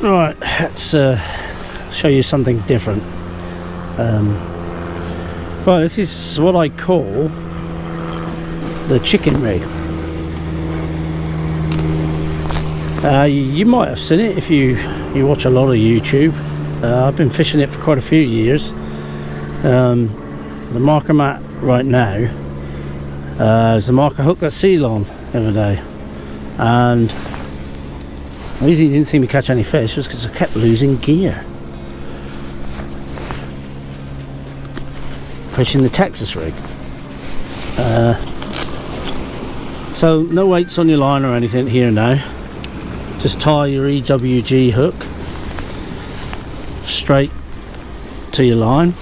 Right, let's show you something different. Well, this is what I call the chicken rig. You might have seen it if you watch a lot of YouTube. I've been fishing it for quite a few years. The marker I'm at right now is the marker hook that seal on the other day, and the reason he didn't seem to catch any fish was because I kept losing gear. Fishing the Texas rig. So no weights on your line or anything here now. Just tie your EWG hook straight to your line.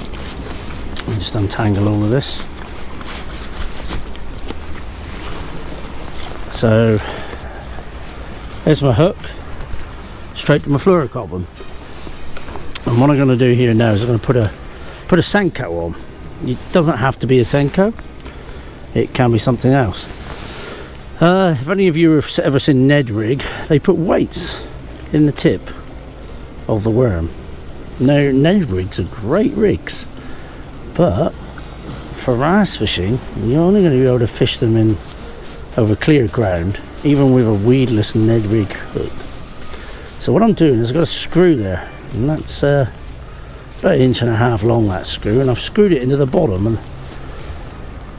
And just untangle all of this. So there's my hook straight to my fluorocarbon. And what I'm going to do here now is I'm going to put a Senko on. It doesn't have to be a Senko, it can be something else. If any of you have ever seen Ned rig, they put weights in the tip of the worm. Now, Ned rigs are great rigs, but for wrasse fishing you're only going to be able to fish them in over clear ground, even with a weedless Ned rig hook. So what I'm doing is I've got a screw there, and that's about 1.5 inches long, that screw, and I've screwed it into the bottom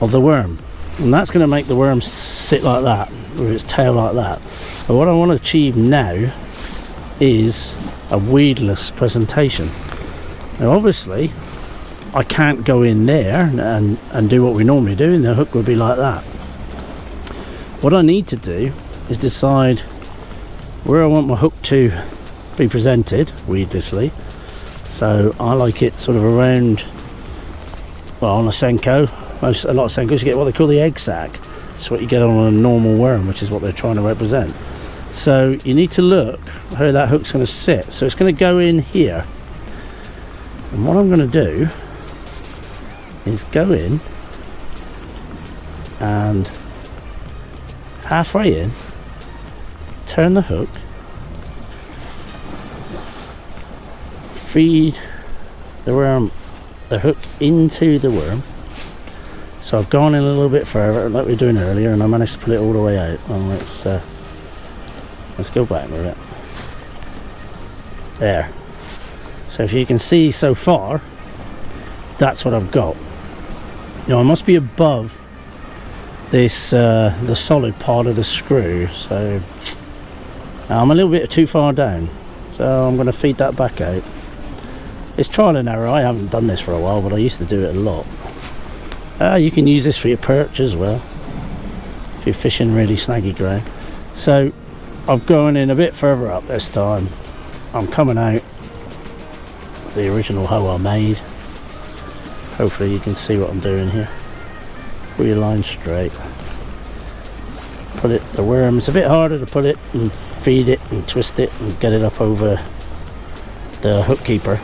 of the worm, and that's going to make the worm sit like that, with its tail like that. But what I want to achieve now is a weedless presentation. Now obviously I can't go in there and do what we normally do, and the hook would be like that. What I need to do is decide where I want my hook to be presented weedlessly. So I like it sort of around, well, on a Senko, a lot of Senkos you get what they call the egg sac. It's what you get on a normal worm, which is what they're trying to represent. So you need to look how that hook's going to sit. So it's going to go in here, and what I'm going to do is go in and halfway in, turn the hook, feed the hook into the worm. So I've gone in a little bit further like we were doing earlier, and I managed to pull it all the way out. And let's go back with it. There. So if you can see so far, that's what I've got. Now I must be above this the solid part of the screw, so I'm a little bit too far down, so I'm going to feed that back out. It's trial and error. I haven't done this for a while, but I used to do it a lot. You can use this for your perch as well if you're fishing really snaggy ground. So I've gone in a bit further up this time. I'm coming out the original hoe I made. Hopefully you can see what I'm doing here. Pull your line straight. Put it, the worm, it's a bit harder to put it and feed it and twist it and get it up over the hook keeper,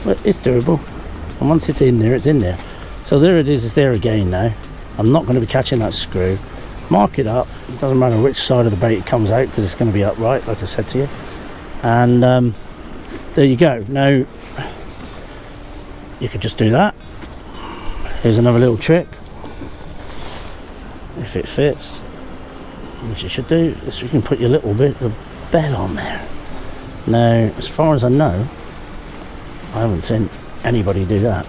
but it's doable, and once it's in there, it's in there. So there it is, it's there again now. I'm not going to be catching that screw. Mark it up, it doesn't matter which side of the bait it comes out, because it's going to be upright like I said to you. And there you go. Now you could just do that. Here's another little trick, if it fits, which it should do, is you can put your little bit of bell on there. Now as far as I know, I haven't seen anybody do that.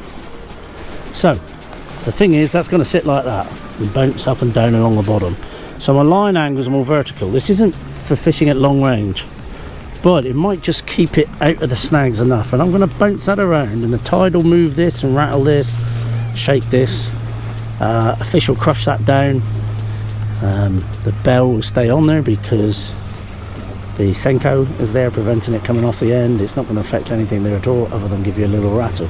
So the thing is, that's going to sit like that and bounce up and down along the bottom. So my line angles are more vertical. This isn't for fishing at long range, but it might just keep it out of the snags enough. And I'm going to bounce that around, and the tide will move this and rattle this, shake this. A fish will crush that down. The bell will stay on there because the Senko is there preventing it coming off the end. It's not going to affect anything there at all, other than give you a little rattle.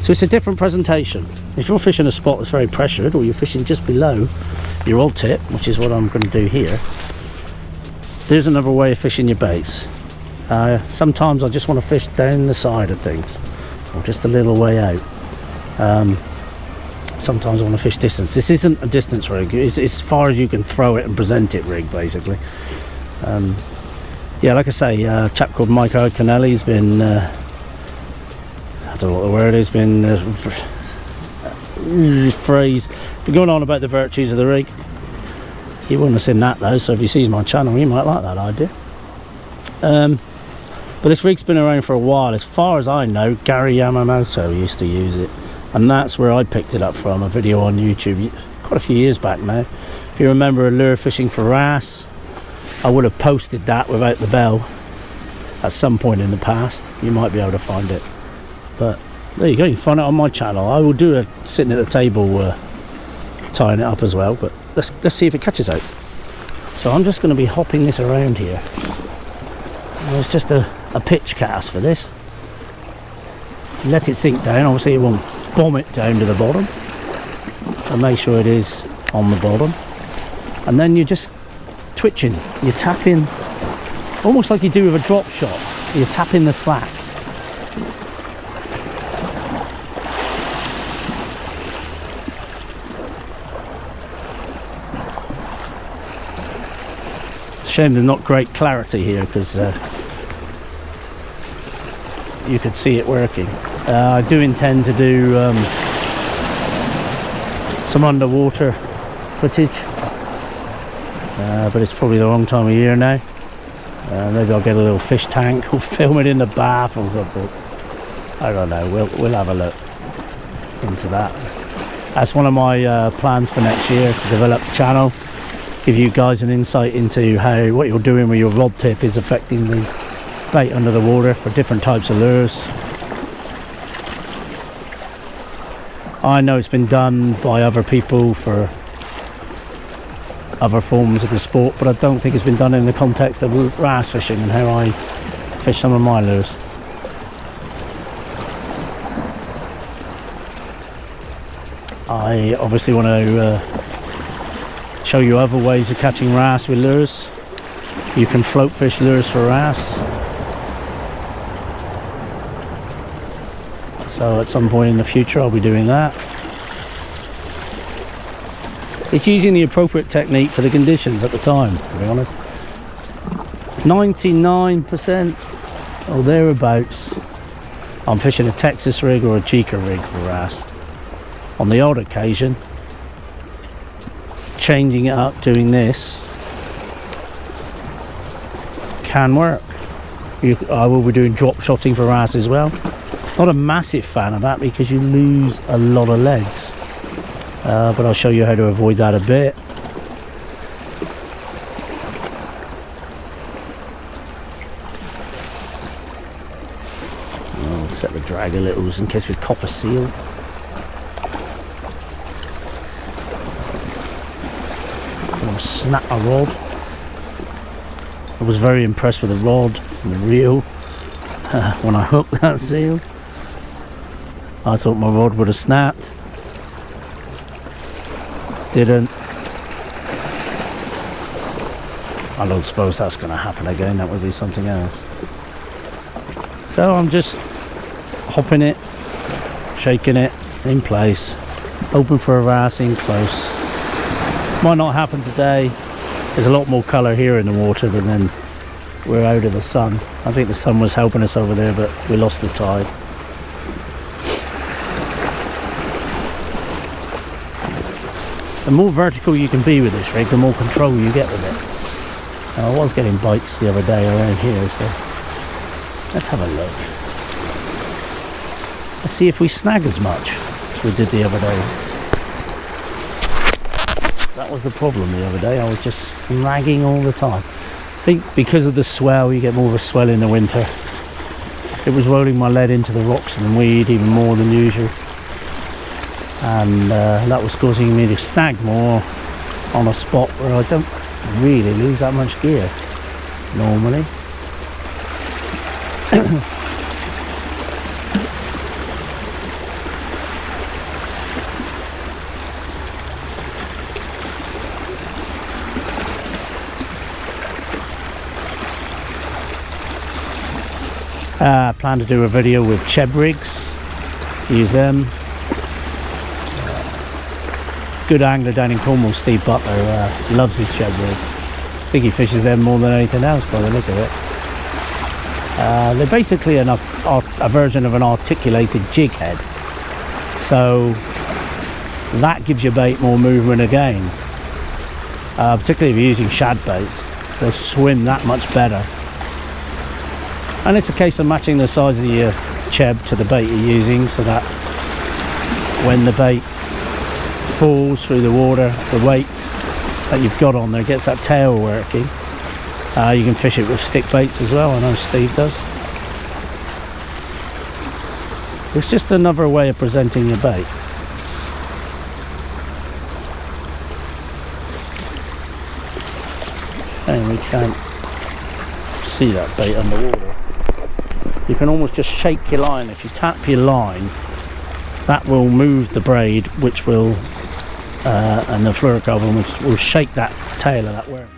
So it's a different presentation. If you're fishing a spot that's very pressured, or you're fishing just below your odd tip, which is what I'm going to do here, there's another way of fishing your baits. Sometimes I just want to fish down the side of things, or just a little way out. Sometimes I want to fish distance. This isn't a distance rig, it's as far as you can throw it and present it rig, basically. yeah, like I say, a chap called Mike Iconneli has been, I don't know what the word is, been phrase, been going on about the virtues of the rig. He wouldn't have seen that though, so if he sees my channel, he might like that idea. But this rig's been around for a while. As far as I know, Gary Yamamoto used to use it, and that's where I picked it up from, a video on YouTube quite a few years back now. If you remember lure fishing for wrasse, I would have posted that without the bell at some point in the past. You might be able to find it, but there you go, you can find it on my channel. I will do a sitting at the table tying it up as well, but let's see if it catches out. So I'm just going to be hopping this around here. Well, it's just a pitch cast for this. Let it sink down. Obviously it won't bomb it down to the bottom, and make sure it is on the bottom, and then you're just twitching, you're tapping almost like you do with a drop shot. You're tapping the slack. Shame there's not great clarity here, because you could see it working. I do intend to do some underwater footage, but it's probably the wrong time of year now. Maybe I'll get a little fish tank or film it in the bath or something. I don't know, we'll have a look into that. That's one of my plans for next year, to develop the channel, give you guys an insight into how what you're doing with your rod tip is affecting the bait under the water for different types of lures. I know it's been done by other people for other forms of the sport, but I don't think it's been done in the context of wrasse fishing and how I fish some of my lures. I obviously want to show you other ways of catching wrasse with lures. You can float fish lures for wrasse. So at some point in the future I'll be doing that. It's using the appropriate technique for the conditions at the time, to be honest. 99% or thereabouts, I'm fishing a Texas rig or a Chica rig for wrasse. On the odd occasion, changing it up, doing this can work. I will be doing drop shotting for wrasse as well. Not a massive fan of that because you lose a lot of leads, but I'll show you how to avoid that a bit. I'll set the drag a little just in case we cop a seal. Snap a rod. I was very impressed with the rod and the reel when I hooked that seal. I thought my rod would have snapped. Didn't. I don't suppose that's going to happen again. That would be something else. So I'm just hopping it, shaking it in place, hoping for a wrasse in close. Might not happen today. There's a lot more colour here in the water than then we're out of the sun. I think the sun was helping us over there, but we lost the tide. The more vertical you can be with this rig, the more control you get with it. Now, I was getting bites the other day around here, so let's have a look. Let's see if we snag as much as we did the other day. That was the problem the other day. I was just snagging all the time. I think because of the swell, you get more of a swell in the winter. It was rolling my lead into the rocks and weed even more than usual, and that was causing me to snag more on a spot where I don't really lose that much gear normally. I plan to do a video with Cheb rigs, use them. Good angler down in Cornwall, Steve Butler, loves his Cheb rigs. I think he fishes them more than anything else by the look of it. They're basically a version of an articulated jig head, so that gives your bait more movement again, particularly if you're using shad baits. They'll swim that much better, and it's a case of matching the size of your cheb to the bait you're using, so that when the bait falls through the water, the weight that you've got on there gets that tail working. You can fish it with stick baits as well. I know Steve does. It's just another way of presenting your bait. And we can't see that bait underwater. You can almost just shake your line. If you tap your line, that will move the braid, which will and the fluorocarbon, which will shake that tail of that worm.